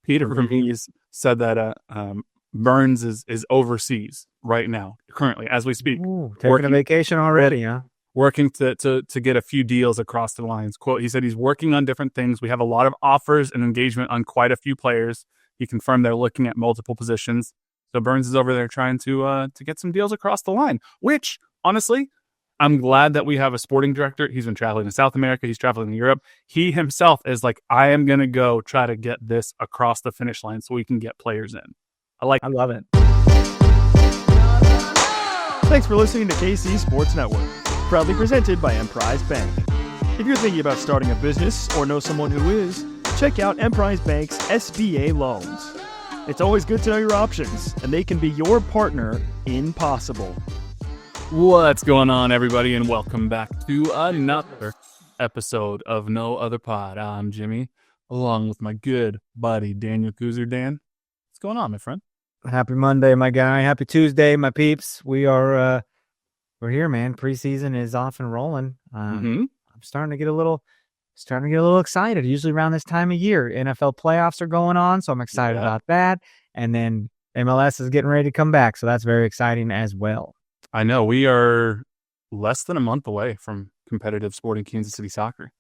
Peter Vermees said that Burns is overseas right now, currently, as we speak. Ooh, taking a vacation already, huh? Working to get a few deals across the lines. Quote, he said he's working on different things. We have a lot of offers and engagement on quite a few players. He confirmed they're looking at multiple positions. So Burns is over there trying to get some deals across the line, which, honestly, I'm glad that we have a sporting director. He's been traveling to South America. He's traveling to Europe. He himself is like, I am going to go try to get this across the finish line so we can get players in. I love it. Thanks for listening to KC Sports Network, proudly presented by Emprise Bank. If you're thinking about starting a business or know someone who is, check out Emprise Bank's SBA loans. It's always good to know your options, and they can be your partner in possible. What's going on, everybody, and welcome back to another episode of No Other Pod. I'm Jimmy, along with my good buddy Daniel Kooser. Dan, what's going on, my friend? Happy Monday, my guy. Happy Tuesday, my peeps. We're here, man. Preseason is off and rolling. I'm starting to get a little excited. Usually around this time of year, NFL playoffs are going on, so I'm excited about that. And then MLS is getting ready to come back, so that's very exciting as well. I know we are less than a month away from competitive sporting Kansas City soccer.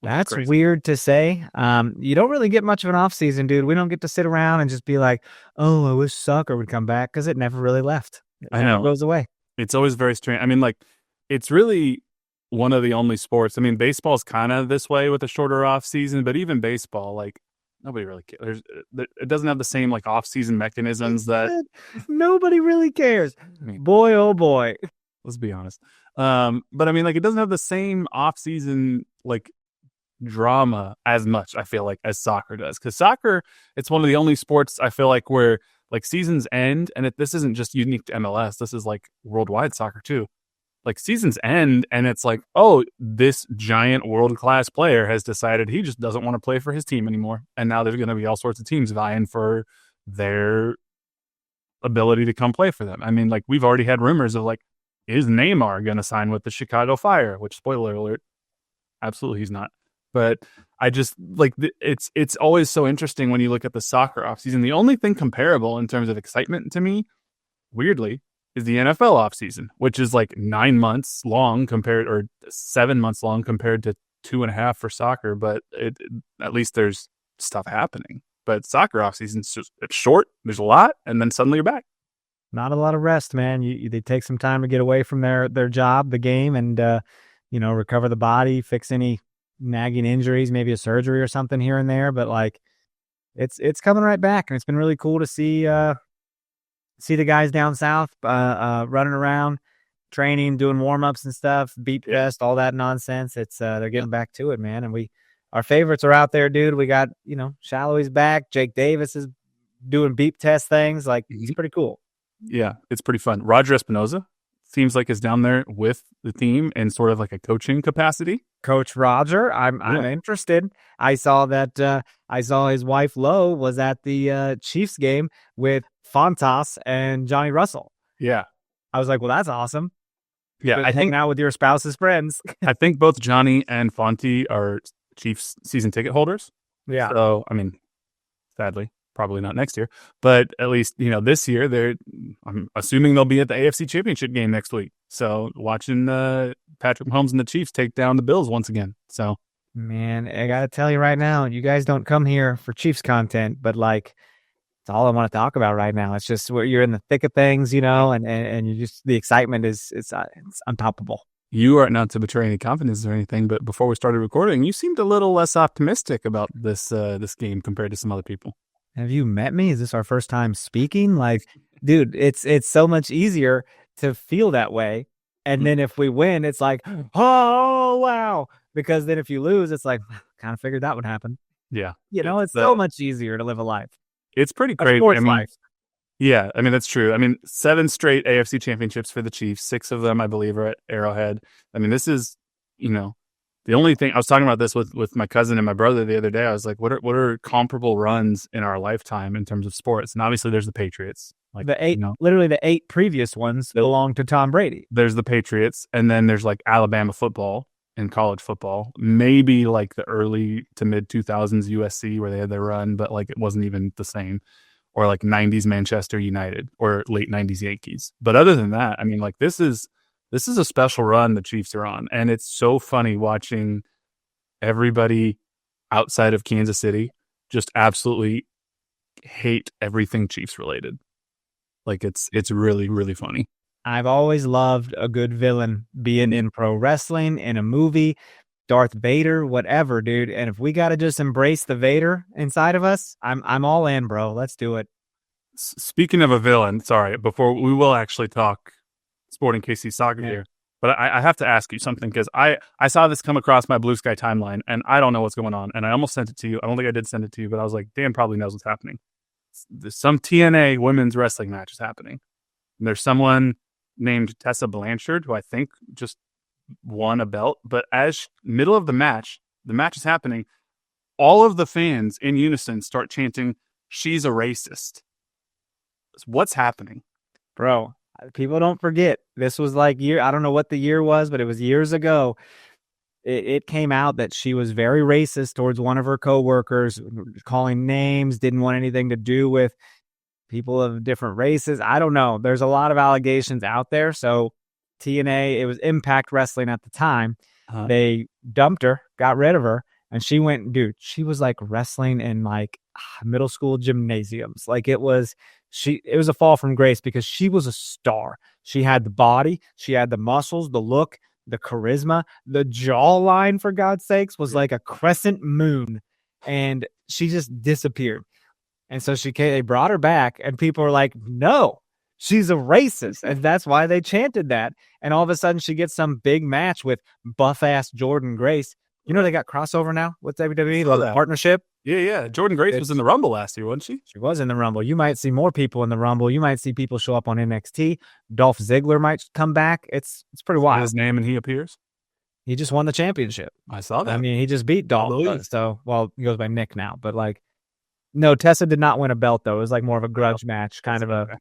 That's weird to say. You don't really get much of an off season, dude. We don't get to sit around and just be like, "Oh, I wish soccer would come back," because it never really left. I know, it goes away. It's always very strange. I mean, like, it's really one of the only sports. I mean, baseball's kind of this way with a shorter off season, but even baseball, like, nobody really cares. It doesn't have the same like off season mechanisms that nobody really cares. I mean, boy, oh boy. Let's be honest. But I mean, like, it doesn't have the same off season like drama as much, I feel like, as soccer does. Because soccer, it's one of the only sports I feel like where like seasons end, and this isn't just unique to MLS. This is like worldwide soccer too. Like seasons end, and it's like, oh, this giant world-class player has decided he just doesn't want to play for his team anymore. And now there's going to be all sorts of teams vying for their ability to come play for them. I mean, like, we've already had rumors of like, is Neymar going to sign with the Chicago Fire? Which, spoiler alert, absolutely he's not. But I just like it's always so interesting when you look at the soccer offseason. The only thing comparable in terms of excitement to me, weirdly, is the NFL offseason, which is like 9 months long or 7 months long compared to 2.5 for soccer. But at least there's stuff happening. But soccer offseason, it's short. There's a lot, and then suddenly you're back. Not a lot of rest, man. They take some time to get away from their job, the game, and recover the body, fix any nagging injuries, maybe a surgery or something here and there. But like, it's coming right back, and it's been really cool to see the guys down south running around, training, doing warm-ups and stuff, beep test, all that nonsense. It's they're getting back to it, man. And our favorites are out there, dude. We got, Shallowy's back. Jake Davis is doing beep test things. Like, it's pretty cool. Yeah, it's pretty fun. Roger Espinoza seems like is down there with the team in sort of like a coaching capacity. Coach Roger, I'm interested. I saw his wife Lo was at the Chiefs game with Fontas and Johnny Russell. Yeah. I was like, well, that's awesome. Yeah, I think now with your spouse's friends. I think both Johnny and Fonty are Chiefs season ticket holders. Yeah. So, I mean, sadly, probably not next year, but at least, this year I'm assuming they'll be at the AFC Championship game next week. So watching Patrick Mahomes and the Chiefs take down the Bills once again. So, man, I got to tell you right now, you guys don't come here for Chiefs content, but like, it's all I want to talk about right now. It's just where you're in the thick of things, and you just, the excitement it's untoppable. You are not to betray any confidence or anything, but before we started recording, you seemed a little less optimistic about this game compared to some other people. Have you met me? Is this our first time speaking? Like, dude, it's so much easier to feel that way. And then if we win, it's like, oh, wow. Because then if you lose, it's like, kind of figured that would happen. Yeah. It's so much easier to live a life. It's pretty crazy. Life. Yeah, I mean, that's true. I mean, 7 straight AFC championships for the Chiefs. 6 of them, I believe, are at Arrowhead. I mean, this is, the only thing I was talking about this with my cousin and my brother the other day. I was like, what are comparable runs in our lifetime in terms of sports? And obviously there's the Patriots. Like the 8, literally the 8 previous ones belong to Tom Brady. There's the Patriots, and then there's like Alabama football, in college football. Maybe like the early to mid 2000s USC where they had their run, but like it wasn't even the same. Or like 90s Manchester United or late 90s Yankees. But other than that, I mean, like this is a special run the Chiefs are on. And it's so funny watching everybody outside of Kansas City just absolutely hate everything Chiefs related. Like it's really, really funny. I've always loved a good villain being in pro wrestling, in a movie, Darth Vader, whatever, dude. And if we got to just embrace the Vader inside of us, I'm all in, bro. Let's do it. Speaking of a villain, sorry, before we will actually talk Sporting KC soccer here, but I have to ask you something because I saw this come across my Blue Sky timeline and I don't know what's going on. And I almost sent it to you. I don't think I did send it to you, but I was like, Dan probably knows what's happening. There's some TNA women's wrestling match is happening. And there's someone named Tessa Blanchard, who I think just won a belt, but as middle of the match is happening, all of the fans in unison start chanting, "She's a racist." What's happening? Bro, people don't forget. This was like I don't know what the year was, but it was years ago. It came out that she was very racist towards one of her coworkers, calling names, didn't want anything to do with people of different races. I don't know. There's a lot of allegations out there. So TNA, it was Impact Wrestling at the time. They dumped her, got rid of her, and she went, dude, she was like wrestling in like middle school gymnasiums. Like it was a fall from grace because she was a star. She had the body, she had the muscles, the look, the charisma, the jawline, for God's sakes, was like a crescent moon. And she just disappeared. And so they brought her back, and people were like, no, she's a racist. And that's why they chanted that. And all of a sudden she gets some big match with buff-ass Jordan Grace. You know, they got crossover now with WWE, the partnership. Yeah. Jordan Grace was in the Rumble last year, wasn't she? She was in the Rumble. You might see more people in the Rumble. You might see people show up on NXT. Dolph Ziggler might come back. It's pretty wild. His name and he appears. He just won the championship. I saw that. I mean, he just beat Dolph. So, well, he goes by Nick now. But like, no, Tessa did not win a belt though. It was like more of a grudge match, kind of a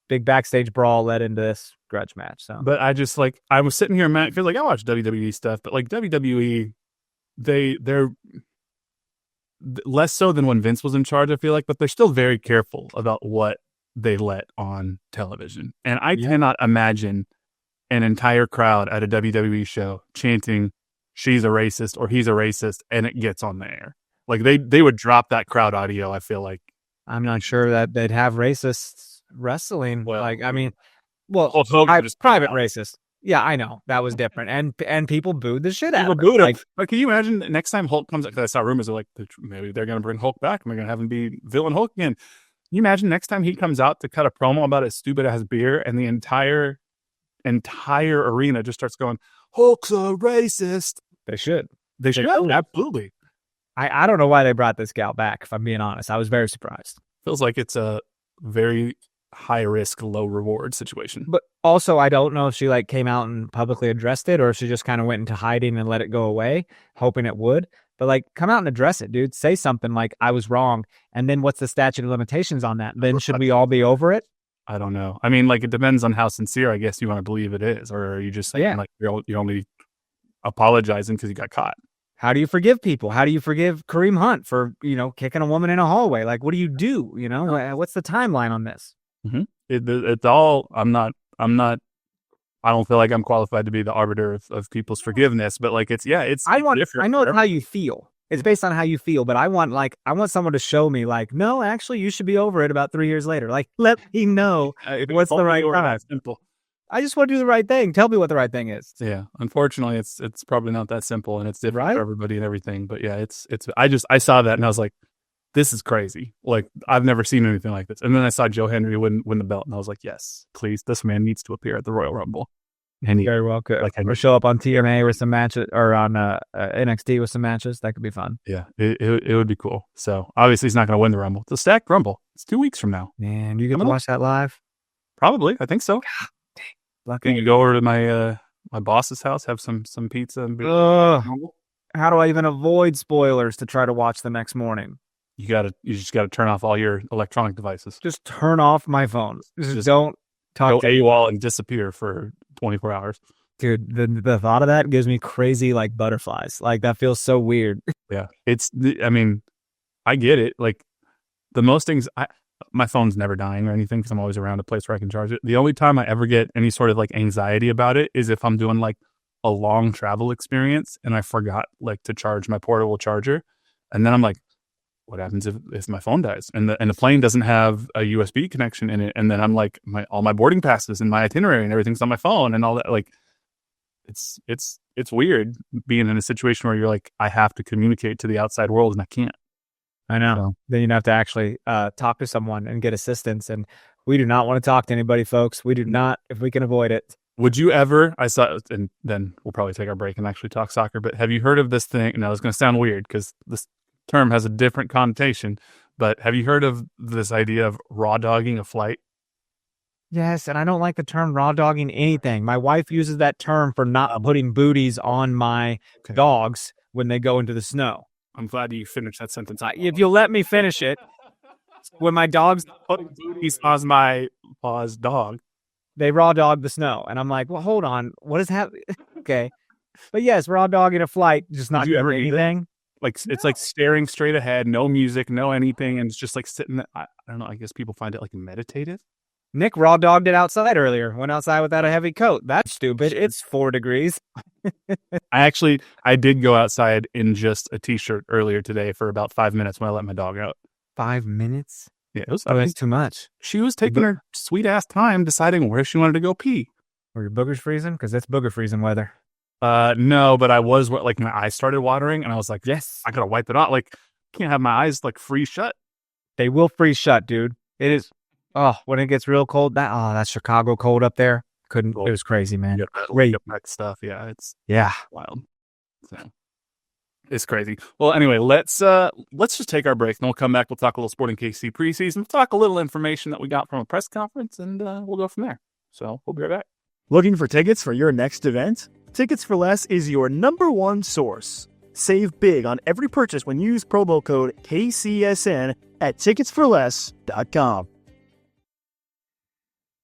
big backstage brawl led into this grudge match. So, but I just like I was sitting here, man, because like I watch WWE stuff, but like WWE, they're less so than when Vince was in charge, I feel like, but they're still very careful about what they let on television. And I cannot imagine an entire crowd at a WWE show chanting, "She's a racist" or "He's a racist," and it gets on the air. Like they would drop that crowd audio, I feel like. I'm not sure that they'd have racists wrestling. Well, like, I mean, well, private racist. Yeah, I know that was different, and people booed the shit out of him. Like, can you imagine next time Hulk comes? Because I saw rumors of like maybe they're going to bring Hulk back and we're going to have him be villain Hulk again. Can you imagine next time he comes out to cut a promo about his stupid ass beer and the entire arena just starts going, "Hulk's a racist." They should absolutely. I don't know why they brought this gal back. If I'm being honest, I was very surprised. Feels like it's a very high risk, low reward situation. But also, I don't know if she like came out and publicly addressed it or if she just kind of went into hiding and let it go away, hoping it would. But like, come out and address it, dude. Say something like, "I was wrong." And then what's the statute of limitations on that? Then should we all be over it? I don't know. I mean, like, it depends on how sincere, I guess, you want to believe it is. Or are you just saying, like, you're only apologizing because you got caught? How do you forgive people? How do you forgive Kareem Hunt for, kicking a woman in a hallway? Like, what do you do? What's the timeline on this? Mm-hmm. It's all, I don't feel like I'm qualified to be the arbiter of people's forgiveness, but like, different. I know it's how you feel. It's based on how you feel, but I want someone to show me like, no, actually you should be over it about 3 years later. Like, let me know what's the right time. Simple. I just want to do the right thing. Tell me what the right thing is. Yeah. Unfortunately, it's probably not that simple and it's different for everybody and everything. But yeah, I saw that and I was like, this is crazy. Like, I've never seen anything like this. And then I saw Joe Henry win the belt and I was like, yes, please, this man needs to appear at the Royal Rumble. And he very well could. Or show up on TNA with some matches or on NXT with some matches. That could be fun. Yeah, it would be cool. So obviously he's not going to win the Rumble. It's a stacked Rumble. It's 2 weeks from now. Man, you get to watch that live? Probably. I think so. God, dang. Can you go over to my boss's house, have some pizza and beer? How do I even avoid spoilers to try to watch the next morning? You just gotta turn off all your electronic devices. Just turn off my phone. Just don't talk to AWOL and disappear for 24 hours. Dude, the thought of that gives me crazy like butterflies. Like that feels so weird. Yeah. I mean, I get it. Like the most things, my phone's never dying or anything because I'm always around a place where I can charge it. The only time I ever get any sort of like anxiety about it is if I'm doing like a long travel experience and I forgot like to charge my portable charger. And then I'm like, what happens if my phone dies and the plane doesn't have a USB connection in it? And then I'm like, all my boarding passes and my itinerary and everything's on my phone and all that. Like, it's weird being in a situation where you're like, I have to communicate to the outside world and I can't. I know. So, then you'd have to actually talk to someone and get assistance. And we do not want to talk to anybody, folks. We do not, if we can avoid it. Would you ever, and then we'll probably take our break and actually talk soccer, but have you heard of this thing? Now, it's going to sound weird because this term has a different connotation, but have you heard of this idea of raw dogging a flight? Yes, and I don't like the term raw dogging anything. My wife uses that term for not putting booties on my dogs when they go into the snow. I'm glad you finished that sentence. If you'll let me finish it, when my dogs putting booties on my paw's dog, they raw dog the snow, and I'm like, well, hold on, what is happening? Okay, but yes, raw dogging a flight, just not doing anything. Like it's like staring straight ahead, no music, no anything, and it's just like sitting there. I don't know. I guess people find it like meditative. Nick raw dogged it outside earlier. Went outside without a heavy coat. That's stupid. It's 4 degrees. I did go outside in just a t-shirt earlier today for about 5 minutes when I let my dog out. 5 minutes? Yeah, it was. That's too much. She was taking her sweet ass time deciding where she wanted to go pee. Were your boogers freezing? Because it's booger freezing weather. No, but I was like my eyes started watering, and I was like, yes, I gotta wipe it off. Like, can't have my eyes like freeze shut. They will freeze shut, dude. It is. Oh, when it gets real cold, that's Chicago cold up there. It was crazy, man. Great stuff. Yeah, it's wild. So it's crazy. Well, anyway, let's just take our break and we'll come back. We'll talk a little Sporting KC preseason. We'll talk a little information that we got from a press conference, and we'll go from there. So we'll be right back. Looking for tickets for your next event? Tickets for Less is your #1 source. Save big on every purchase when you use promo code KCSN at ticketsforless.com.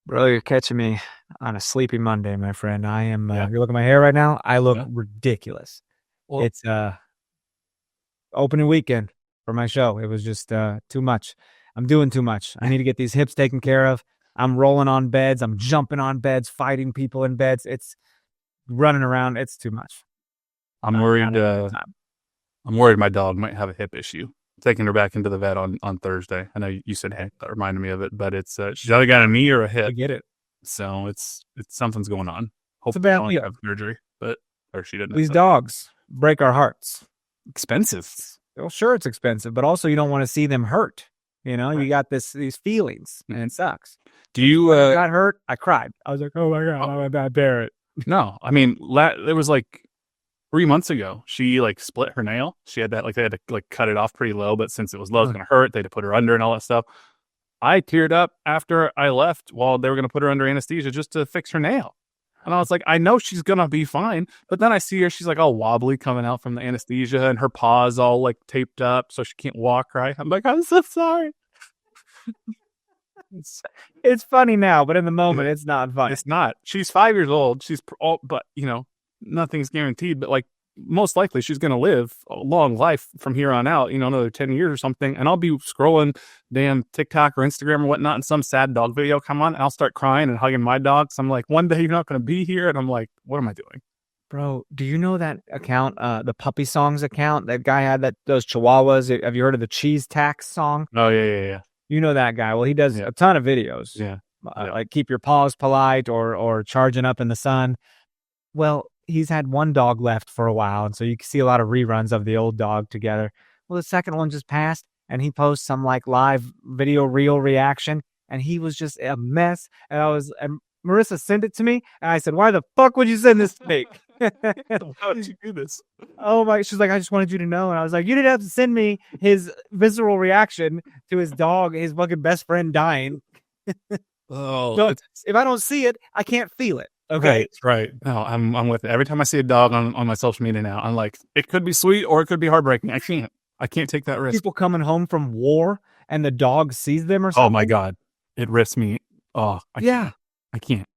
Bro, you're catching me on a sleepy Monday, my friend. I am. If you look at my hair right now, I look ridiculous. Well, it's opening weekend for my show. It was just too much. I'm doing too much. I need to get these hips taken care of. I'm rolling on beds. I'm jumping on beds, fighting people in beds. It's running around. It's too much. I'm worried. I'm worried my dog might have a hip issue. Taking her back into the vet on Thursday. I know you said hey, that reminded me of it, but it's she's either got a knee or a hip. I get it. So it's something's going on. Hopefully, she don't have surgery, or she didn't. These dogs break our hearts. Expensive. Well, sure, it's expensive, but also you don't want to see them hurt. You know, you got these feelings, and it sucks. Do you when I got hurt? I cried. I was like, oh my god, I'm about to bear it. No, I mean, it was like 3 months ago, she like split her nail. She had that, like they had to like cut it off pretty low, but since it was low, it was going to hurt. They had to put her under and all that stuff. I teared up after I left while they were going to put her under anesthesia just to fix her nail. And I was like, I know she's going to be fine. But then I see her, she's like all wobbly coming out from the anesthesia and her paws all like taped up so she can't walk right. I'm like, I'm so sorry. It's funny now, but in the moment, it's not funny. It's not. She's 5 years old. But you know, nothing's guaranteed, but like most likely she's going to live a long life from here on out, you know, another 10 years or something. And I'll be scrolling damn TikTok or Instagram or whatnot, and some sad dog video come on, and I'll start crying and hugging my dog. So I'm like, one day you're not going to be here. And I'm like, what am I doing? Bro, do you know that account, the Puppy Songs account? That guy had those chihuahuas. Have you heard of the Cheese Tax song? Oh, yeah. You know that guy. Well, he does a ton of videos. Yeah. Like keep your paws polite or charging up in the sun. Well, he's had one dog left for a while, and so you can see a lot of reruns of the old dog together. Well, the second one just passed, and he posts some like live video reel reaction, and he was just a mess. And Marissa sent it to me, and I said, "Why the fuck would you send this to me?" How did you do this? Oh my! She's like, "I just wanted you to know," and I was like, "You didn't have to send me his visceral reaction to his dog, his fucking best friend dying." So if I don't see it, I can't feel it. Okay. Right. No, I'm with it. Every time I see a dog on my social media now, I'm like, it could be sweet or it could be heartbreaking. I can't take that risk. People coming home from war and the dog sees them or something. Oh my God. It risks me. Oh, I can't.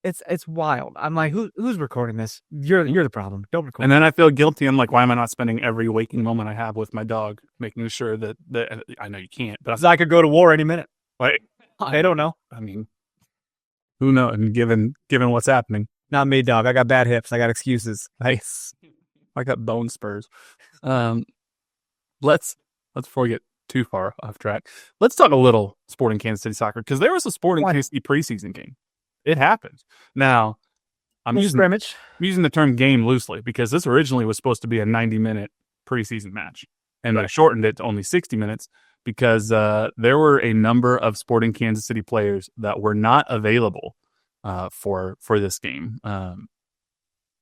It's wild. I'm like, who's recording this? You're the problem. Don't record. And then I feel guilty. I'm like, why am I not spending every waking moment I have with my dog, making sure that I know you can't, but I could go to war any minute. like, They don't know. I mean, who knows? And given what's happening, Not me, dog. I got bad hips. I got excuses. nice. I got bone spurs. Let's before we get too far off track, let's talk a little Sporting Kansas City soccer, because there was a Sporting Kansas City preseason game. It happened. Now, I'm using the term game loosely, because this originally was supposed to be a 90-minute preseason match, and I shortened it to only 60 minutes because there were a number of Sporting Kansas City players that were not available for this game.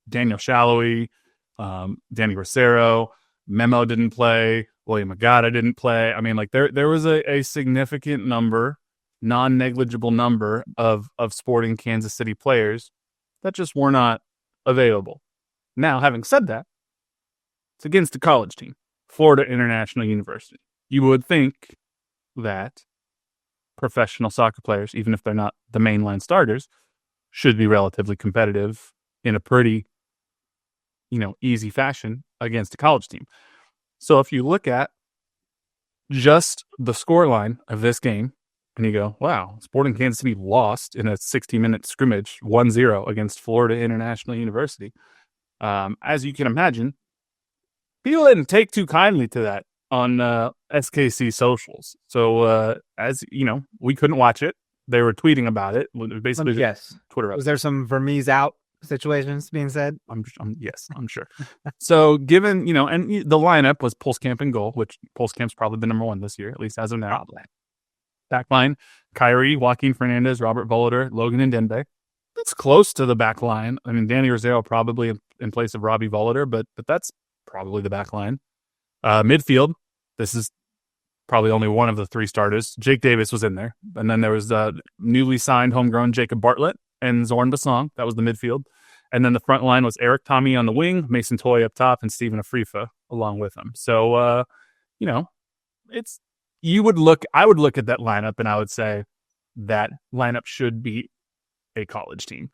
Daniel Shallowy, Danny Rosero, Memo didn't play, William Agata didn't play. I mean, like there was a significant number, non-negligible number of Sporting Kansas City players that just were not available. Now, having said that, it's against a college team, Florida International University. You would think that professional soccer players, even if they're not the mainline starters, should be relatively competitive in a pretty, easy fashion against a college team. So if you look at just the scoreline of this game, and you go, wow, Sporting Kansas City lost in a 60-minute scrimmage 1-0 against Florida International University. As you can imagine, people didn't take too kindly to that on SKC socials. So, as you know, we couldn't watch it. They were tweeting about it. Basically, yes. Twitter. Was there some Vermees out situations being said? Yes, I'm sure. So, given, and the lineup was Pulskamp in goal, which Pulskamp's probably the number one this year, at least as of now. Probably. Backline, Kyrie, Joaquin Fernandez, Robert Voloder, Logan and Denbe. That's close to the back line. I mean, Danny Rosero probably in place of Robbie Voloder, but that's probably the back line. Midfield, this is probably only one of the three starters. Jake Davis was in there. And then there was newly signed homegrown Jacob Bartlett and Zorn Basong. That was the midfield. And then the front line was Eric Tommy on the wing, Mason Toy up top, and Stephen Afrifa along with him. So, I would look at that lineup and I would say that lineup should be a college team,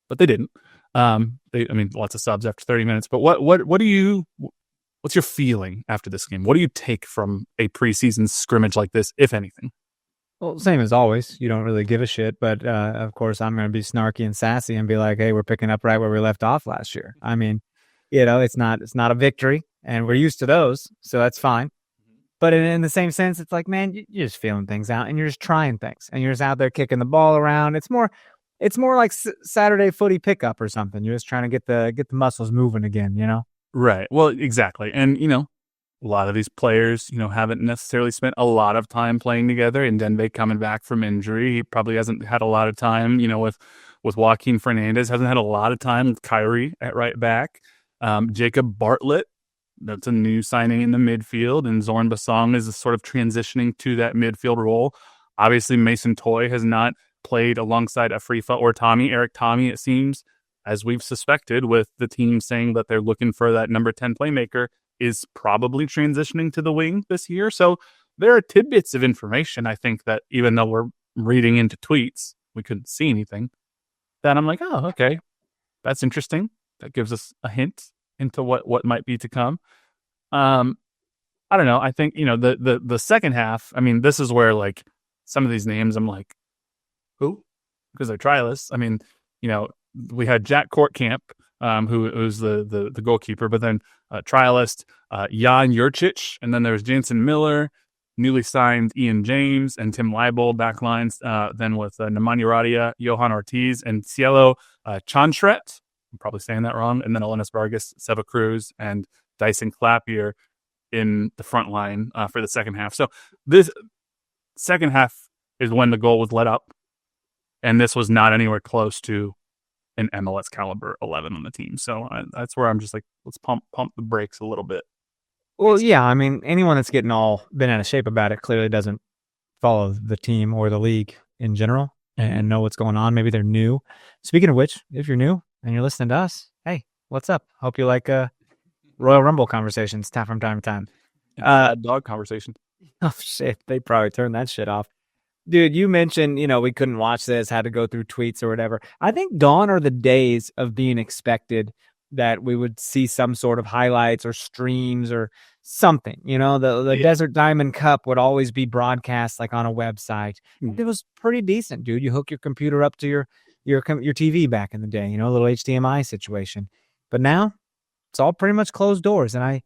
but they didn't. Lots of subs after 30 minutes, but what's your feeling after this game? What do you take from a preseason scrimmage like this, if anything? Well, same as always. You don't really give a shit, but of course I'm going to be snarky and sassy and be like, hey, we're picking up right where we left off last year. I mean, it's not a victory and we're used to those, so that's fine. But in the same sense, it's like, man, you're just feeling things out and you're just trying things and you're just out there kicking the ball around. It's more like Saturday footy pickup or something. You're just trying to get the muscles moving again, Right. Well, exactly. And, a lot of these players, haven't necessarily spent a lot of time playing together. And Denbe coming back from injury, he probably hasn't had a lot of time, with Joaquin Fernandez, hasn't had a lot of time with Kyrie at right back. Jacob Bartlett, that's a new signing in the midfield, and Zorn Basong is sort of transitioning to that midfield role. Obviously, Mason Toy has not played alongside Afrifa or Tommy. Eric Tommy, it seems, as we've suspected, with the team saying that they're looking for that number 10 playmaker, is probably transitioning to the wing this year. So there are tidbits of information, I think, that even though we're reading into tweets, we couldn't see anything, that I'm like, oh, okay, that's interesting. That gives us a hint into what might be to come. I don't know. I think, the second half, I mean, this is where, like, some of these names I'm like, who? Because they're trialists. I mean, we had Jack Courtcamp, who's the goalkeeper, but then trialist Jan Jurcic, and then there's Jansen Miller, newly signed Ian James, and Tim Leibold backlines, then with Nemanja Radia, Johan Ortiz, and Cielo Chanchret. I'm probably saying that wrong. And then Elenis Vargas, Seva Cruz, and Dyson Clapier in the front line for the second half. So this second half is when the goal was let up. And this was not anywhere close to an MLS caliber 11 on the team. So that's where I'm just like, let's pump the brakes a little bit. Well, yeah. I mean, anyone that's getting all been out of shape about it clearly doesn't follow the team or the league in general and know what's going on. Maybe they're new. Speaking of which, if you're new and you're listening to us, hey, what's up? Hope you like Royal Rumble conversations from time to time. Dog conversation. Oh, shit. They probably turned that shit off. Dude, you mentioned, we couldn't watch this, had to go through tweets or whatever. I think gone are the days of being expected that we would see some sort of highlights or streams or something. The Desert Diamond Cup would always be broadcast like on a website. It was pretty decent, dude. You hook your computer up to your TV back in the day, a little HDMI situation. But now it's all pretty much closed doors, and I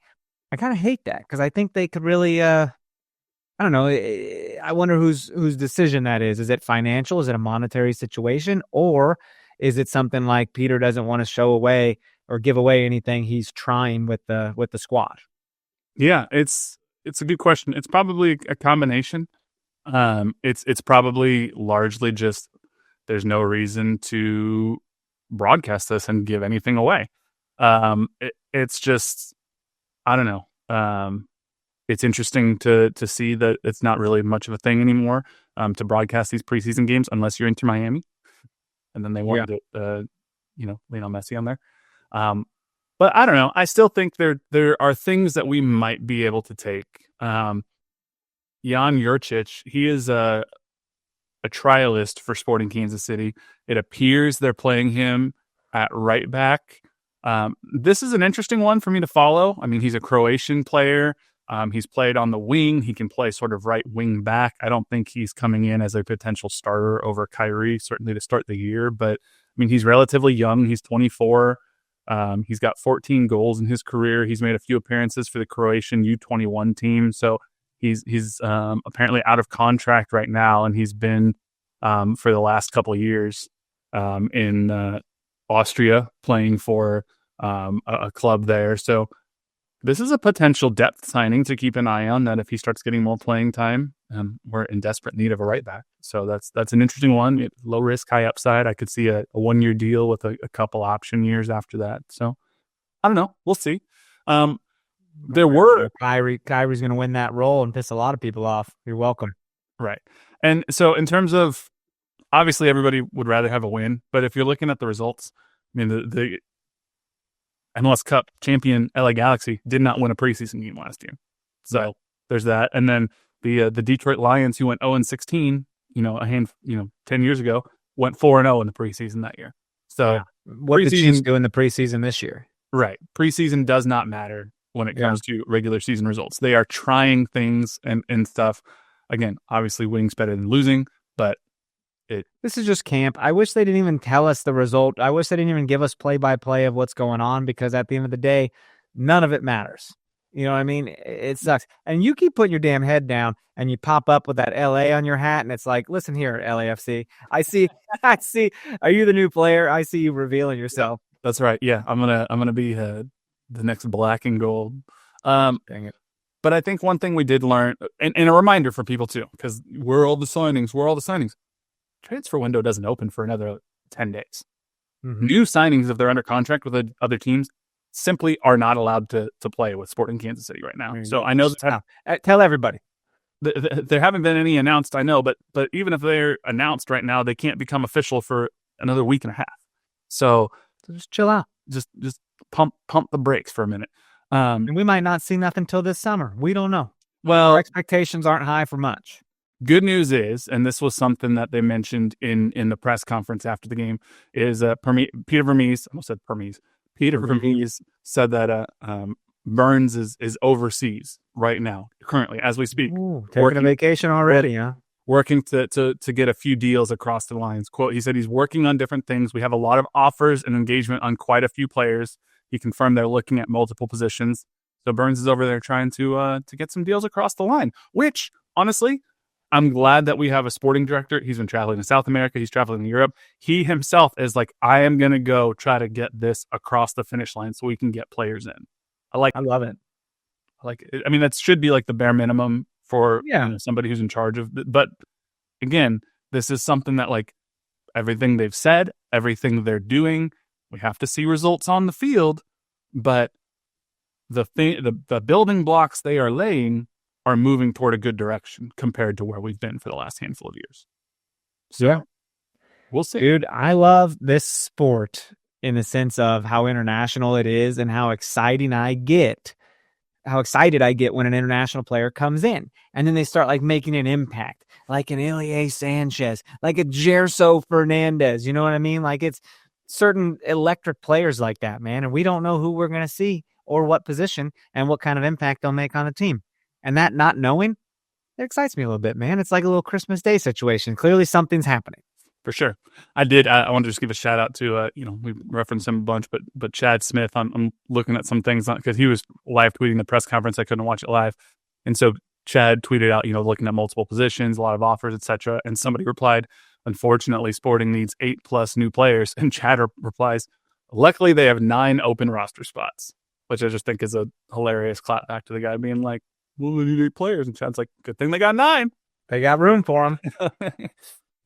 kind of hate that because I think they could really I don't know. I wonder whose decision that is. Is it financial? Is it a monetary situation? Or is it something like Peter doesn't want to show away or give away anything he's trying with the squad? Yeah, it's a good question. It's probably a combination. It's probably largely just there's no reason to broadcast this and give anything away. It's just, I don't know. It's interesting to see that it's not really much of a thing anymore to broadcast these preseason games unless you're Inter Miami, and then they wanted Lionel Messi on there. But I don't know. I still think there are things that we might be able to take. Jan Jurčić, he is a trialist for Sporting Kansas City. It appears they're playing him at right back. This is an interesting one for me to follow. I mean, he's a Croatian player. He's played on the wing. He can play sort of right wing back. I don't think he's coming in as a potential starter over Kyrie, certainly to start the year. But, I mean, he's relatively young. He's 24. He's got 14 goals in his career. He's made a few appearances for the Croatian U21 team. So he's apparently out of contract right now, and he's been for the last couple of years in Austria playing for a club there. So this is a potential depth signing to keep an eye on, that if he starts getting more playing time, we're in desperate need of a right back. So that's an interesting one. Low risk, high upside. I could see a 1-year deal with a couple option years after that. So I don't know. We'll see. Kyrie's going to win that role and piss a lot of people off. You're welcome. Right. And so in terms of, obviously everybody would rather have a win, but if you're looking at the results, I mean, the MLS Cup champion LA Galaxy did not win a preseason game last year. So there's that. And then the Detroit Lions, who went 0-16, 10 years ago, went 4-0 in the preseason that year. So what did the Chiefs do in the preseason this year? Right. Preseason does not matter when it comes to regular season results. They are trying things and stuff. Again, obviously winning's better than losing, but this is just camp. I wish they didn't even tell us the result. I wish they didn't even give us play-by-play of what's going on, because at the end of the day, none of it matters. You know what I mean? It sucks. And you keep putting your damn head down and you pop up with that LA on your hat, and it's like, listen here, LAFC. I see. Are you the new player? I see you revealing yourself. That's right. Yeah, I'm gonna be the next black and gold. Dang it. But I think one thing we did learn, and a reminder for people too, because we're all the signings. Transfer window doesn't open for another 10 days. Mm-hmm. New signings, if they're under contract with other teams, simply are not allowed to play with Sporting Kansas City right now. So I know tell everybody. There haven't been any announced, I know, but even if they're announced right now, they can't become official for another week and a half. So just chill out. Just pump the brakes for a minute. And we might not see nothing till this summer. We don't know. Well, our expectations aren't high for much. Good news is, and this was something that they mentioned in the press conference after the game, is Peter Vermees said that Burns is overseas right now, currently, as we speak. Ooh, taking a vacation already, huh? Working to get a few deals across the lines. Quote, he said he's working on different things. We have a lot of offers and engagement on quite a few players. He confirmed they're looking at multiple positions. So Burns is over there trying to get some deals across the line, which, honestly, I'm glad that we have a sporting director. He's been traveling to South America. He's traveling to Europe. He himself is like, I am going to go try to get this across the finish line so we can get players in. I love it. I mean, that should be like the bare minimum for somebody who's in charge of it. But again, this is something that, like, everything they've said, everything they're doing, we have to see results on the field. But the building blocks they are laying are moving toward a good direction compared to where we've been for the last handful of years. So we'll see. Dude, I love this sport in the sense of how international it is and how excited I get when an international player comes in and then they start like making an impact. like an Ilie Sanchez, like a Gerso Fernandez. You know what I mean? Like it's certain electric players like that, man. And we don't know who we're going to see or what position and what kind of impact they'll make on the team. And that not knowing, it excites me a little bit, man. It's like a little Christmas Day situation. Clearly something's happening. For sure. I want to just give a shout out to, we referenced him a bunch, but Chad Smith, I'm looking at some things because he was live tweeting the press conference. I couldn't watch it live. And so Chad tweeted out, looking at multiple positions, a lot of offers, etc. And somebody replied, unfortunately, Sporting needs 8+ new players. And Chad replies, luckily they have 9 open roster spots, which I just think is a hilarious clap back to the guy being like, well, they need 8 players. And Chad's like, good thing they got 9. They got room for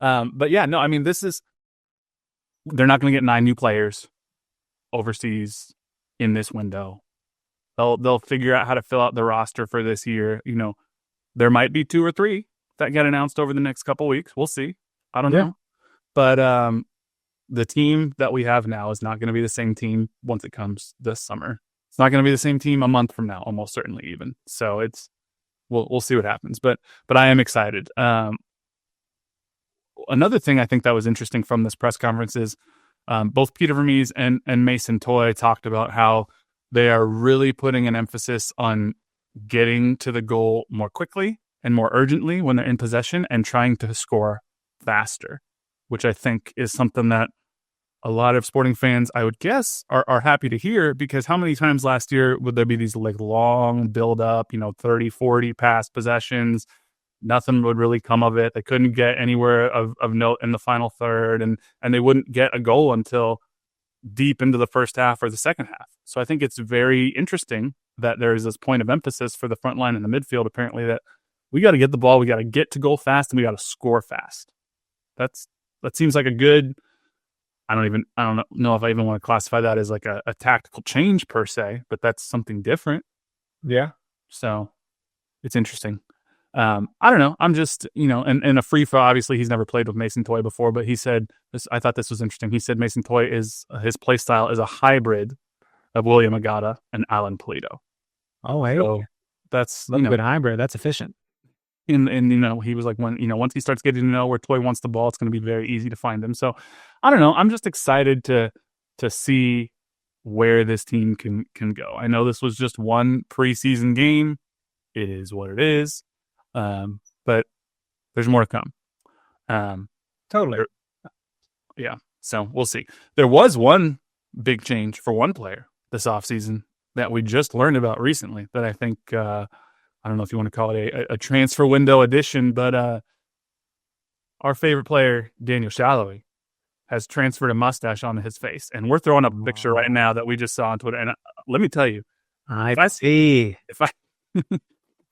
them. But yeah, no, I mean, they're not going to get 9 new players overseas in this window. They'll figure out how to fill out the roster for this year. There might be 2 or 3 that get announced over the next couple weeks. We'll see. I don't know. But the team that we have now is not going to be the same team once it comes this summer. It's not going to be the same team a month from now, almost certainly even. So we'll see what happens. But I am excited. Another thing I think that was interesting from this press conference is both Peter Vermees and Mason Toye talked about how they are really putting an emphasis on getting to the goal more quickly and more urgently when they're in possession and trying to score faster, which I think is something that a lot of Sporting fans, I would guess, are happy to hear, because how many times last year would there be these like long build up, 30, 40 pass possessions? Nothing would really come of it. They couldn't get anywhere of note in the final third, and they wouldn't get a goal until deep into the first half or the second half. So I think it's very interesting that there is this point of emphasis for the front line and the midfield, apparently, that we got to get the ball, we got to get to goal fast, and we got to score fast. That seems like a good, I don't know if I even want to classify that as like a tactical change per se, but that's something different. Yeah. So it's interesting. I don't know. I'm just, and a free throw, obviously he's never played with Mason Toye before, but he said this, I thought this was interesting. He said Mason Toye his play style is a hybrid of William Agata and Alan Polito. Oh, hey. So that's a good hybrid. That's efficient. And he was like, once he starts getting to know where Toye wants the ball, it's going to be very easy to find him. So I don't know. I'm just excited to see where this team can go. I know this was just one preseason game. It is what it is. But there's more to come. Totally. Yeah. So we'll see. There was one big change for one player this offseason that we just learned about recently that I think, I don't know if you want to call it a transfer window addition, but our favorite player, Daniel Shallowy, has transferred a mustache onto his face. And we're throwing up a picture right now that we just saw on Twitter. And let me tell you, if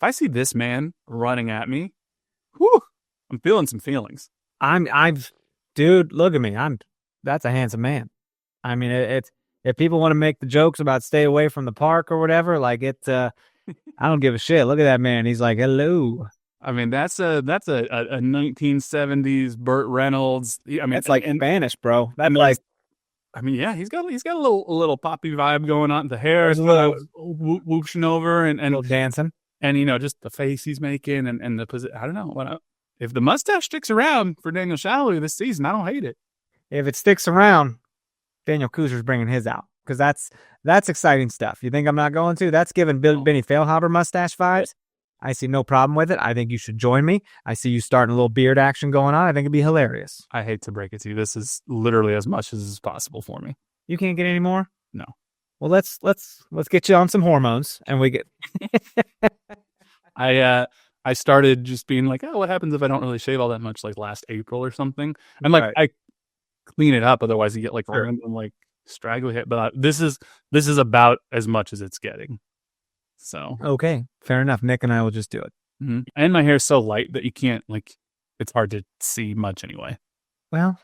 I see this man running at me, I'm feeling some feelings. Dude, look at me. That's a handsome man. I mean, it's, if people want to make the jokes about stay away from the park or whatever, like I don't give a shit. Look at that man. He's like, hello. I mean, that's a 1970s Burt Reynolds. I mean, it's like Spanish, bro. That's like, I mean, yeah, he's got a little poppy vibe going on. The hair is whooshing over and little dancing. And, just the face he's making and the position. I don't know. If the mustache sticks around for Daniel Shalhoub this season, I don't hate it. If it sticks around, Daniel Kooser's bringing his out, because that's exciting stuff. You think I'm not going to? That's giving Benny Feilhaber mustache vibes. I see no problem with it. I think you should join me. I see you starting a little beard action going on. I think it'd be hilarious. I hate to break it to you. This is literally as much as is possible for me. You can't get any more? No. Well, let's get you on some hormones, and we get. I started just being like, oh, what happens if I don't really shave all that much, like last April or something? And like I clean it up, otherwise you get like random like straggly hair. But this is about as much as it's getting. So okay, fair enough. Nick and I will just do it. Mm-hmm. And my hair's so light that you can't it's hard to see much anyway. Well,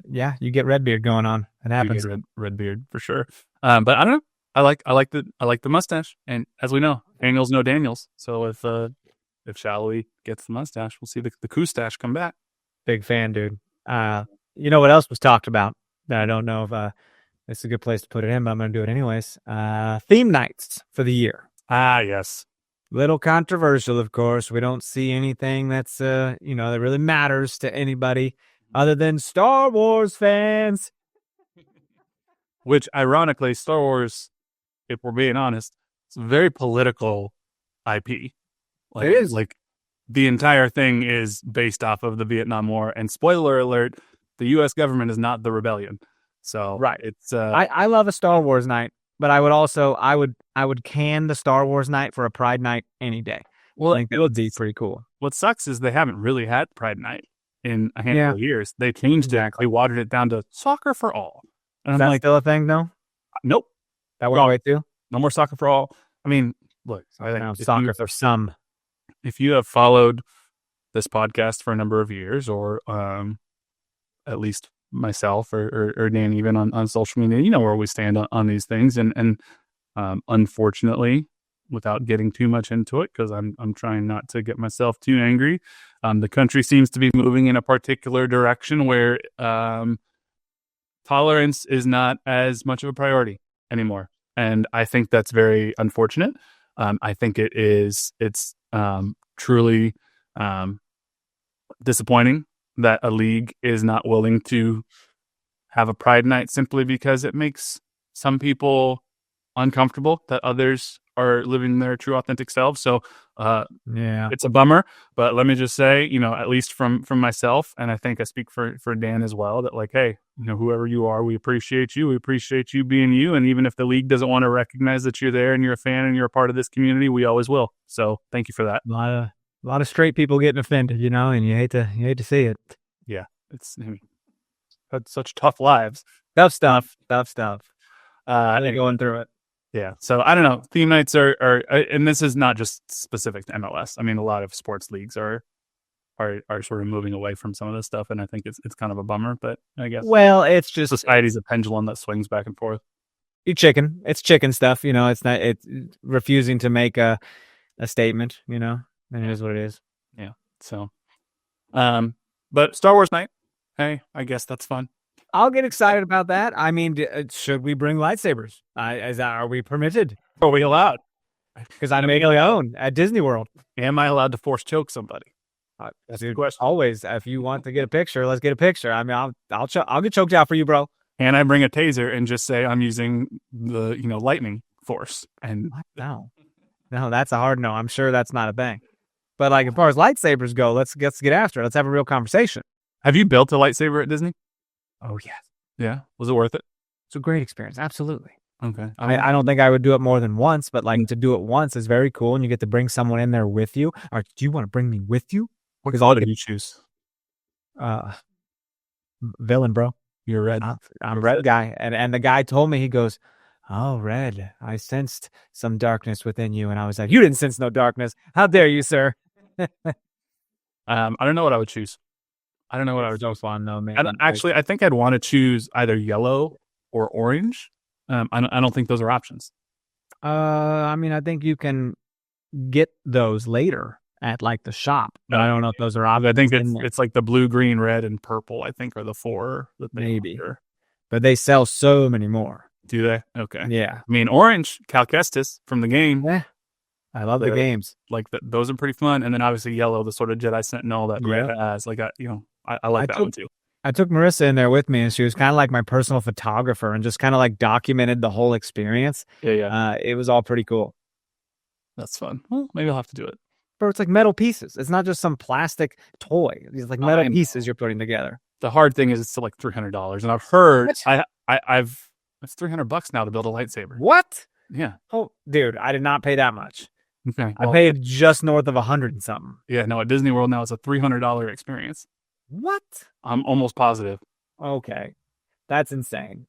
yeah, you get red beard going on. It happens. You get red beard for sure. But I don't know. I like the mustache, and as we know, Daniel's no Daniels. So if Shallowy gets the mustache, we'll see the Koostache come back. Big fan, dude. You know what else was talked about that I don't know if it's a good place to put it in, but I'm going to do it anyways. Theme nights for the year. Ah, yes. Little controversial, of course. We don't see anything that's, that really matters to anybody other than Star Wars fans. Which, ironically, Star Wars, if we're being honest, it's a very political IP. Like, It is. Like, the entire thing is based off of the Vietnam War. And spoiler alert, the U.S. government is not the rebellion. So, Right. It's I love a Star Wars night, but I would can the Star Wars night for a Pride night any day. well, I think that would be pretty cool. what sucks is they haven't really had Pride Night in a handful Yeah. of years. They changed Exactly. it. They watered it down to soccer for all. And Is I'm that like, still a thing, though? nope, That went away too? no more soccer for all. I mean, look, I No, think soccer for some. if you have followed this podcast for a number of years, or at least myself or Dan, even on social media, you know where we stand on these things. And unfortunately, without getting too much into it, because I'm trying not to get myself too angry, the country seems to be moving in a particular direction where tolerance is not as much of a priority anymore. And I think that's very unfortunate. I think it's truly disappointing that a league is not willing to have a Pride Night simply because it makes some people uncomfortable that others are living their true authentic selves. So Yeah. it's a bummer, but let me just say, at least from myself, and I think I speak for Dan as well, that like, hey, whoever you are, we appreciate you. We appreciate you being you. And even if the league doesn't want to recognize that you're there and you're a fan and you're a part of this community, we always will. So thank you for that. A lot of straight people getting offended, and you hate to see it. Yeah. Had such tough lives. Tough stuff. Anyway. Going through it. Yeah. So I don't know. Theme nights are, and this is not just specific to MLS. I mean, a lot of sports leagues are sort of moving away from some of this stuff, and I think it's kind of a bummer. But I guess It's just society's a pendulum that swings back and forth. It's chicken stuff. It's not. It's refusing to make a statement. And it is what it is. Yeah. So, but Star Wars night. Hey, I guess that's fun. I'll get excited about that. I mean, should we bring lightsabers? Are we permitted? Are we allowed? Because I make my own at Disney World. Am I allowed to force choke somebody? That's the question. Always, if you want to get a picture, let's get a picture. I mean, I'll get choked out for you, bro. Can I bring a taser and just say I'm using the lightning force? And no, that's a hard no. I'm sure that's not a thing. But like as far as lightsabers go, let's get after it. Let's have a real conversation. Have you built a lightsaber at Disney? Oh yes. Yeah. Was it worth it? It's a great experience. Absolutely. Okay. I don't think I would do it more than once, but like to do it once is very cool, and you get to bring someone in there with you. Or do you want to bring me with you? What color do you choose? Villain, bro. You're red. I'm a red guy, and the guy told me, he goes, "Oh, red. I sensed some darkness within you," and I was like, "You didn't sense no darkness. How dare you, sir?" I don't know what I would choose. I don't know what I would so fun though, man. I think I'd want to choose either yellow or orange. I don't think those are options. I mean, I think you can get those later at like the shop, but I don't know if those are options. I think it's like the blue, green, red, and purple. I think are the four that they maybe, offer. But they sell so many more. Do they? Okay. Yeah. I mean, orange, Cal Kestis from the game. Yeah. I love the games. Like those are pretty fun, and then obviously yellow, the sort of Jedi Sentinel that red has. Like I like that one too. I took Marissa in there with me, and she was kind of like my personal photographer, and just kind of like documented the whole experience. Yeah. It was all pretty cool. That's fun. Well, maybe I'll have to do it. But it's like metal pieces. It's not just some plastic toy. It's like metal pieces you're putting together. The hard thing is it's still like $300, and I've heard it's $300 now to build a lightsaber. What? Yeah. Oh, dude, I did not pay that much. Okay. I paid just north of 100 and something. Yeah, no, at Disney World now it's a $300 experience. What? I'm almost positive. Okay. That's insane.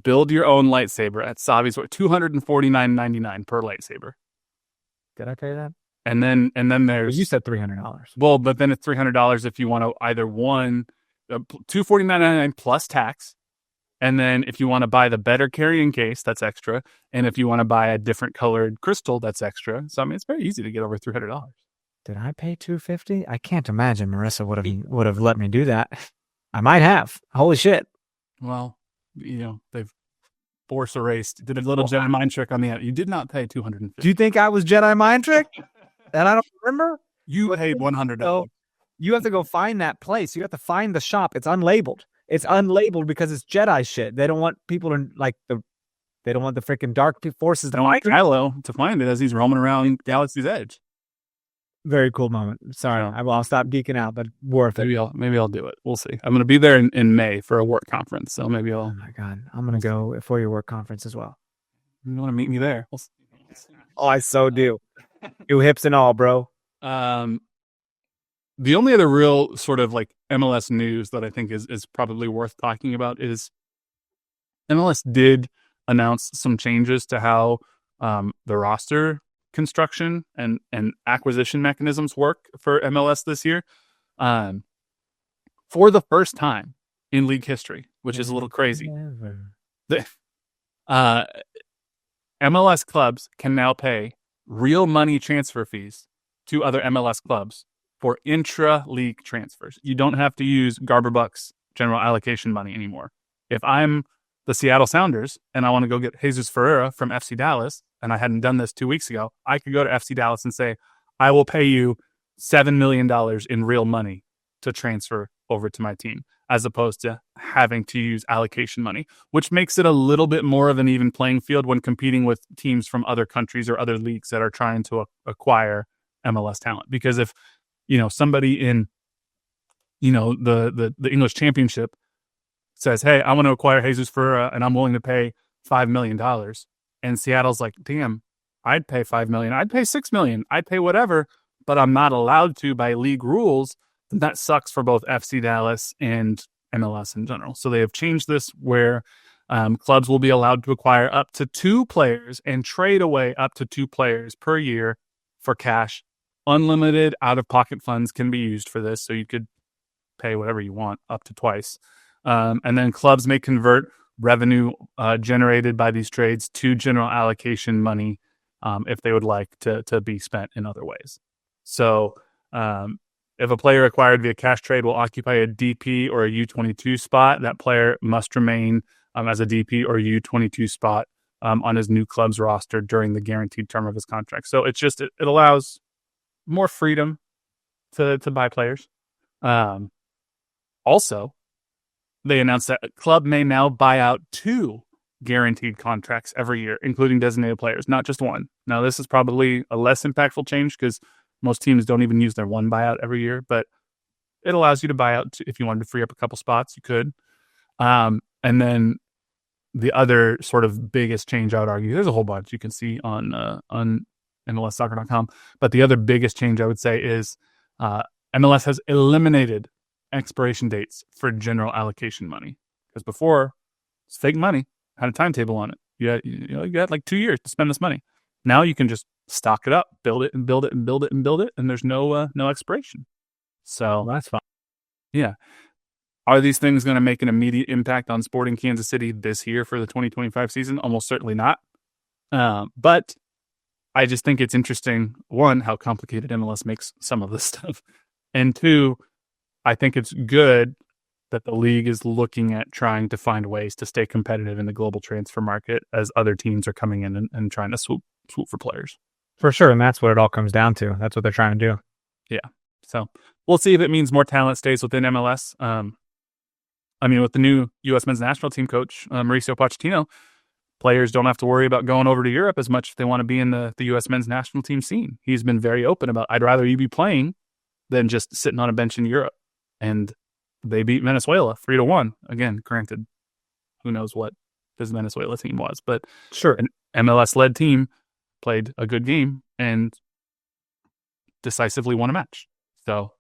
Build your own lightsaber at Savi's $249.99 per lightsaber. Did I pay that? And then there's you said $300. Well, but then it's $300 if you want to either $249.99 plus tax. And then if you want to buy the better carrying case, that's extra. And if you want to buy a different colored crystal, that's extra. So I mean, it's very easy to get over $300. Did I pay $250? I can't imagine Marissa would have let me do that. I might have. Holy shit. Well, they've force erased. Did a little Jedi mind trick on the end. You did not pay $250. Do you think I was Jedi mind trick? And I don't remember? You paid $100. So you have to go find that place. You have to find the shop. It's unlabeled. It's unlabeled because it's Jedi shit. They don't want people to they don't want the freaking dark forces They don't want Kylo to find it as he's roaming around Galaxy's Edge. Very cool moment. Sorry, I'll stop geeking out, but worth it. Maybe I'll do it. We'll see. I'm going to be there in May for a work conference, so maybe I'll. Oh my god, I'm going to go for your work conference as well. You want to meet me there? Oh, I so do. New hips and all, bro. The only other real sort of like MLS news that I think is probably worth talking about is MLS did announce some changes to how the roster construction and acquisition mechanisms work for MLS this year. For the first time in league history, which is a little crazy. MLS clubs can now pay real money transfer fees to other MLS clubs for intra-league transfers. You don't have to use Garber Bucks general allocation money anymore. If I'm the Seattle Sounders and I want to go get Jesus Ferreira from FC Dallas, and I hadn't done this 2 weeks ago, I could go to FC Dallas and say, I will pay you $7 million in real money to transfer over to my team, as opposed to having to use allocation money, which makes it a little bit more of an even playing field when competing with teams from other countries or other leagues that are trying to acquire MLS talent. Because if, somebody in, the English Championship says, hey, I want to acquire Jesus Ferreira and I'm willing to pay $5 million. And Seattle's like, damn, I'd pay $5 million. I'd pay $6 million. I'd pay whatever, but I'm not allowed to by league rules. Then that sucks for both FC Dallas and MLS in general. So they have changed this where clubs will be allowed to acquire up to 2 players and trade away up to 2 players per year for cash. Unlimited out-of-pocket funds can be used for this. So you could pay whatever you want up to twice. And then clubs may convert revenue generated by these trades to general allocation money if they would like to be spent in other ways. So if a player acquired via cash trade will occupy a DP or a U22 spot, that player must remain as a DP or U22 spot on his new club's roster during the guaranteed term of his contract. So it's just it allows more freedom to buy players. Also, they announced that a club may now buy out 2 guaranteed contracts every year, including designated players, not just 1. Now, this is probably a less impactful change because most teams don't even use their 1 buyout every year, but it allows you to buy out if you wanted to free up a couple spots, you could. And then the other sort of biggest change, I would argue, there's a whole bunch you can see on MLSsoccer.com, but the other biggest change I would say is MLS has eliminated expiration dates for general allocation money, because before it's fake money, had a timetable on it. You had like 2 years to spend this money. Now you can just stock it up, build it and build it and build it and build it, and there's no expiration. So that's fine. Yeah. Are these things going to make an immediate impact on Sporting Kansas City this year for the 2025 season? Almost certainly not. But I just think it's interesting, 1, how complicated MLS makes some of this stuff, and 2, I think it's good that the league is looking at trying to find ways to stay competitive in the global transfer market as other teams are coming in and trying to swoop for players. For sure, and that's what it all comes down to. That's what they're trying to do. Yeah. So we'll see if it means more talent stays within MLS. With the new U.S. men's national team coach, Mauricio Pochettino, players don't have to worry about going over to Europe as much if they want to be in the U.S. men's national team scene. He's been very open about, I'd rather you be playing than just sitting on a bench in Europe. And they beat Venezuela 3-1. Again, granted, who knows what this Venezuela team was, but sure, an MLS-led team played a good game and decisively won a match. So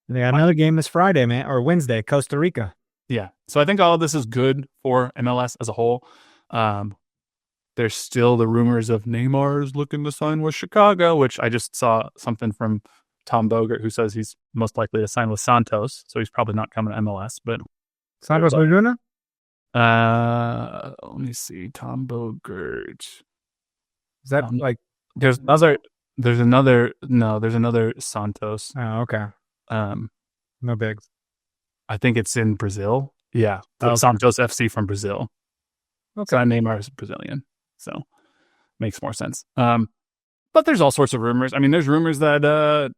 they got another game this Friday, man, or Wednesday, Costa Rica. Yeah. So I think all of this is good for MLS as a whole. There's still the rumors of Neymar is looking to sign with Chicago, which I just saw something from Tom Bogert, who says he's most likely to sign with Santos, so he's probably not coming to MLS. But Santos Laguna? Let me see. Tom Bogert. Is that like there's another Santos. Oh, okay. No bigs. I think it's in Brazil. Yeah. Okay. Santos FC from Brazil. Okay. So Neymar is Brazilian, so makes more sense. But there's all sorts of rumors. I mean, there's rumors that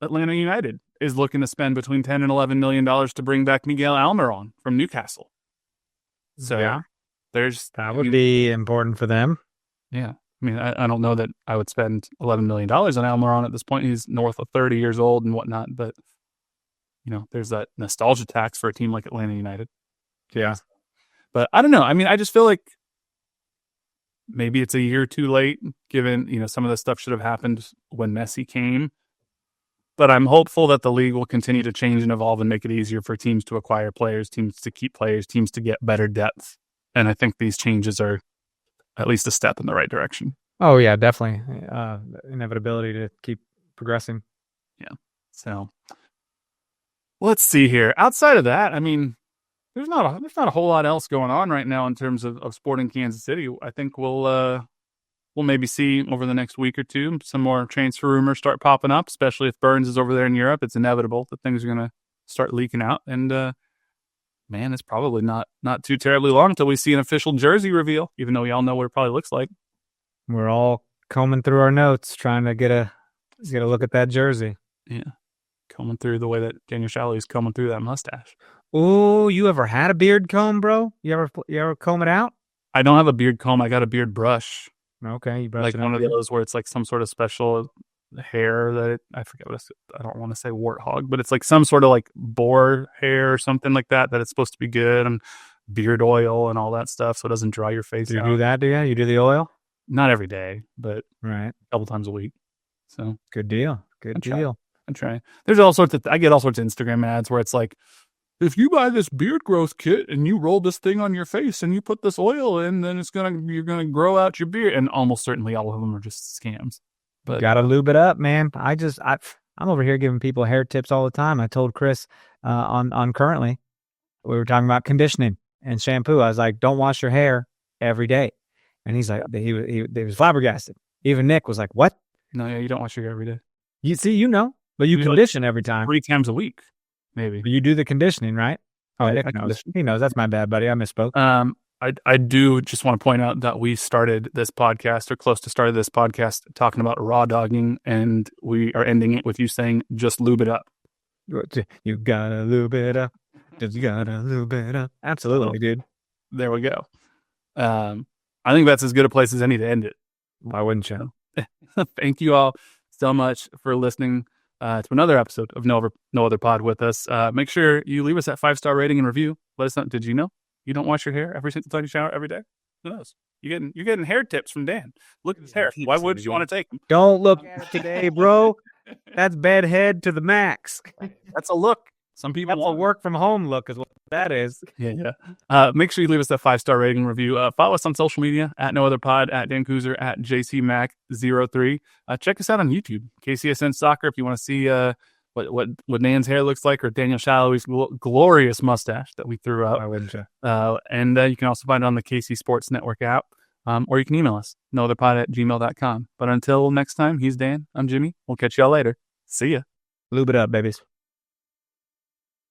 Atlanta United is looking to spend between $10 and $11 million to bring back Miguel Almiron from Newcastle. So yeah, that would be important for them. Yeah. I mean, I don't know that I would spend $11 million on Almiron at this point. He's north of 30 years old and whatnot, but there's that nostalgia tax for a team like Atlanta United. Yeah. But I don't know. I mean, I just feel like maybe it's a year too late, given, some of this stuff should have happened when Messi came. But I'm hopeful that the league will continue to change and evolve and make it easier for teams to acquire players, teams to keep players, teams to get better depth. And I think these changes are at least a step in the right direction. Oh, yeah, definitely. Inevitability to keep progressing. Yeah. So let's see here. Outside of that, I mean, there's not a whole lot else going on right now in terms of sporting Kansas City. I think we'll maybe see over the next week or two some more transfer rumors start popping up, especially if Burns is over there in Europe. It's inevitable that things are going to start leaking out. And man, it's probably not too terribly long until we see an official jersey reveal, even though we all know what it probably looks like. We're all combing through our notes, trying to get a look at that jersey. Yeah, combing through the way that Daniel Shalhoub's combing through that mustache. Oh, you ever had a beard comb, bro? You ever comb it out? I don't have a beard comb. I got a beard brush. Okay, you brush like it one of those where it's like some sort of special hair that I forget what it's. I don't want to say warthog, but it's like some sort of like boar hair or something like that. That it's supposed to be good and beard oil and all that stuff, so it doesn't dry your face. Do you out. do that? Do you? You do the oil? Not every day, but right, a couple times a week. So good deal. Good deal. I try. There's all sorts of. I get all sorts of Instagram ads where it's like, if you buy this beard growth kit and you roll this thing on your face and you put this oil in, then you're gonna grow out your beard. And almost certainly all of them are just scams. But gotta lube it up, man. I'm over here giving people hair tips all the time. I told Chris on Currently, we were talking about conditioning and shampoo. I was like, don't wash your hair every day. And he's like, he was flabbergasted. Even Nick was like, what? No, yeah, you don't wash your hair every day. You see, but you condition every time. 3 times a week. Maybe. But you do the conditioning, right? Oh, Nick knows. He knows. That's my bad, buddy. I misspoke. I do just want to point out that we started this podcast, or close to started this podcast, talking about raw dogging, and we are ending it with you saying, just lube it up. You gotta lube it up. Just gotta lube it up. Absolutely, dude. There we go. I think that's as good a place as any to end it. Why wouldn't you? Thank you all so much for listening to another episode of No Other Pod with us. Make sure you leave us that 5-star rating and review. Let us know. Did you know you don't wash your hair every single time you shower every day? Who knows? You're getting hair tips from Dan. Look at his hair. Why would you want to take them? Don't look at it today, bro. That's bedhead to the max. That's a look. Some people want a work from home look is what that is. Yeah. Make sure you leave us that 5-star rating review. Follow us on social media at No Other Pod, at Dan Kooser, at JCMac03. Check us out on YouTube, KCSN Soccer, if you want to see what Dan's hair looks like, or Daniel Shalhoub's glorious mustache that we threw out. Why wouldn't you? And you can also find it on the KC Sports Network app, or you can email us, nootherpod@gmail.com. But until next time, he's Dan. I'm Jimmy. We'll catch y'all later. See ya. Lube it up, babies.